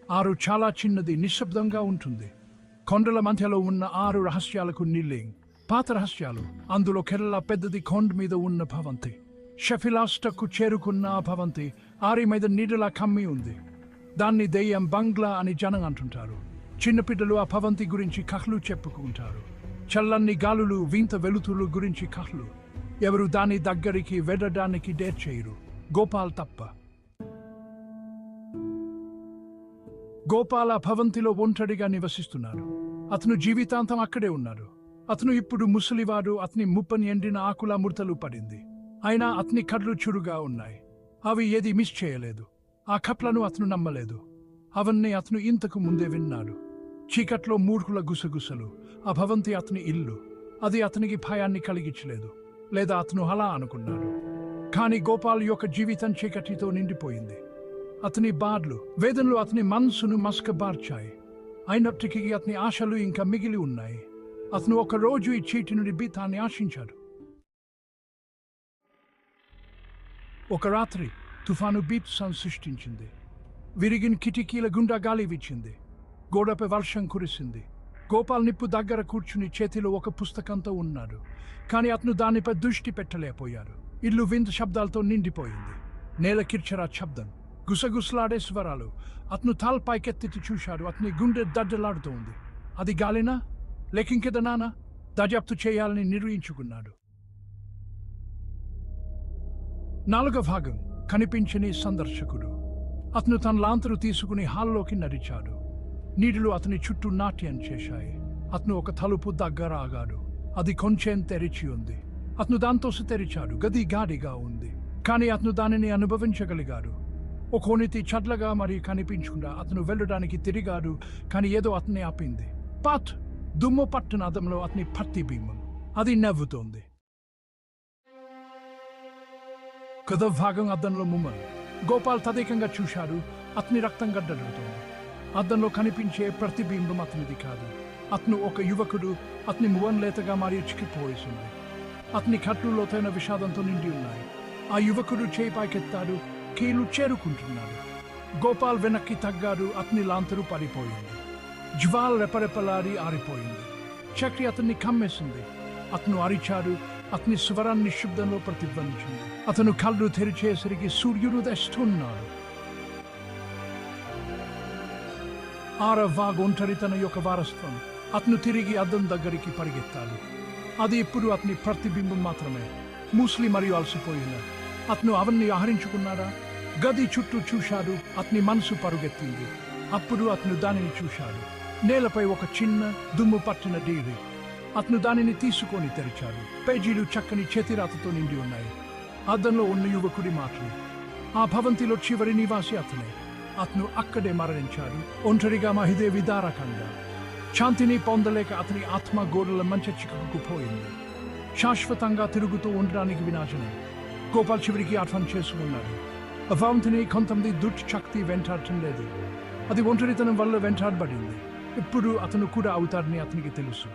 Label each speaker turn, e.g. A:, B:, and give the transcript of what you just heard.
A: ఆరు చాలా చిన్నది, నిశ్శబ్దంగా ఉంటుంది. కొండల మధ్యలో ఉన్న 6 రహస్యాలకు నిల్లింగ్. పాత రహస్యాలు. అందులో కేరళ పెద్దది కొండ మీద ఉన్న భవంతి. షెఫిలాస్టకు చేరుకున్న ఆ భవంతి ఆరి మీద నీడలా కమ్మి ఉంది. దాన్ని దెయ్యం బంగ్లా అని జనం అంటుంటారు. చిన్నపిల్లలు ఆ భవంతి గురించి కహ్లు చెప్పుకుంటారు. చల్లని గాలులు, వింత వెలుతురు గురించి కహ్లు. ఎవరు దాని దగ్గరికి వెళ్ళడానికి డేర్ చేయరు, గోపాల్ తప్ప. గోపాల్ ఆ భవంతిలో ఒంటరిగా నివసిస్తున్నాడు. అతను జీవితాంతం అక్కడే ఉన్నాడు. అతను ఇప్పుడు ముసలివాడు. అతని ముప్పని ఎండిన ఆకుల ముడతలు పడింది. అయినా అతని కళ్ళు చురుగా ఉన్నాయి. అవి ఏది మిస్ చేయలేదు. ఆ కప్లను అతను నమ్మలేదు. అవన్నీ అతను ఇంతకు ముందే విన్నాడు. చీకట్లో మూర్ఖుల గుసగుసలు. ఆ భవంతి అతని ఇల్లు. అది అతనికి భయాన్ని కలిగించలేదు, లేదా అతను అలా అనుకున్నాడు. కానీ గోపాల్ యొక్క జీవితం చీకటితో నిండిపోయింది. అతని బాధలు, వేదనలు అతని మనసును మసకబార్చాయి. అయినప్పటికీ అతని ఆశలు ఇంకా మిగిలి ఉన్నాయి. అతను ఒక రోజు ఈ చీటి నుండి బీతాన్ని ఆశించాడు. ఒక రాత్రి తుఫాను బీభత్సం సృష్టించింది. విరిగిన కిటికీల గుండా గాలి వీచింది. గోడపై వర్షం కురిసింది. గోపాల్ నిప్పు దగ్గర కూర్చుని చేతిలో ఒక పుస్తకంతో ఉన్నాడు. కానీ అతను దానిపై దృష్టి పెట్టలేకపోయాడు. ఇల్లు వింత శబ్దాలతో నిండిపోయింది. నేల కిర్చరా శబ్దం, గుసగుసలాడే స్వరాలు. అతను తాల్పైకెత్తి చూశాడు. అతని గుండె దడ్డలాడుతోంది. అది గాలినా లేకింకేదనానా? దర్యాప్తు చేయాలని నిర్ణయించుకున్నాడు. 4వ భాగం. కనిపించని సందర్శకుడు. అతను తన లాంతరు తీసుకుని హాల్లోకి నడిచాడు. నీళ్లు అతని చుట్టూ నాట్యం చేశాయి. అతను ఒక తలుపు దగ్గర ఆగాడు. అది కొంచెం తెరిచి ఉంది. అతను దాంతో తెరిచాడు. గది గాడిగా ఉంది, కానీ అతను దానిని అనుభవించగలిగాడు. ఒక కోణితి చట్లగా మరియు కనిపించకుండా అతను వెళ్ళడానికి తిరిగాడు. కానీ ఏదో అతన్ని ఆపింది. పాత్ దుమ్ము పట్టిన అద్దంలో అతని ప్రతిబింబం. అది నవ్వుతోంది. కథ భాగం. అద్దంలో ముమ్మలు. గోపాల్ తదేకంగా చూశాడు. అతని రక్తం గడ్డలుతోంది. అద్దంలో కనిపించే ప్రతిబింబం అతనిది కాదు. అతను ఒక యువకుడు. అతని ముఖం లేతగా మరియు చిక్కిపోయేసింది. అతని కట్లు లోతైన విషాదంతో నిండి ఉన్నాయి. ఆ యువకుడు చేయి పైకెత్తాడు. కీలు చేరుకుంటున్నాడు. గోపాల్ వెనక్కి తగ్గాడు. అతని లాంతరు పడిపోయింది. జ్వాల రెపరెపలాడి ఆరిపోయింది. చక్రి అతన్ని కమ్మేసింది. అతను అరిచాడు. అతని స్వరం నిశ్శబ్దంలో ప్రతిధ్వనించింది. అతను కళ్ళు తెరిచేసరికి సూర్యుడు తెస్తున్నాడు. 6వ భాగం. ఒంటరితన యొక్క వారసత్వం. అతను తిరిగి అద్దం దగ్గరికి పరిగెత్తాడు. అది ఇప్పుడు అతని ప్రతిబింబం మాత్రమే. ముస్లి మరియు అలసిపోయిన అతను అవన్నీ ఆహరించుకున్నాడా? గది చుట్టూ చూశాడు. అతని మనసు పరుగెత్తింది. అప్పుడు అతను దానిని చూశాడు. నేలపై ఒక చిన్న దుమ్ము పట్టిన డైరీ. అతను దానిని తీసుకొని తెరిచాడు. పేజీలు చక్కని చేతిరాతతో నిండి ఉన్నాయి. అద్దంలో ఉన్న యువకుడి మాటలు. ఆ భవంతిలో చివరి నివాసి అతనే. అతను అక్కడే మరణించాడు, ఒంటరిగా మహిదే విదారకంగా. శాంతిని పొందలేక అతని ఆత్మ గోడల మంచి చిక్కుకుపోయింది. శాశ్వతంగా తిరుగుతూ ఉండడానికి వినాశనం. గోపాల్ చివరికి అర్థం చేసుకున్నాడు. ఆ భవంతిని కొంతమంది దుష్టశక్తి వెంటాడటం లేదు. అది ఒంటరితనం వల్ల వెంటాడబడింది. ఇప్పుడు అతను కూడా అవుతాడని అతనికి తెలుసు.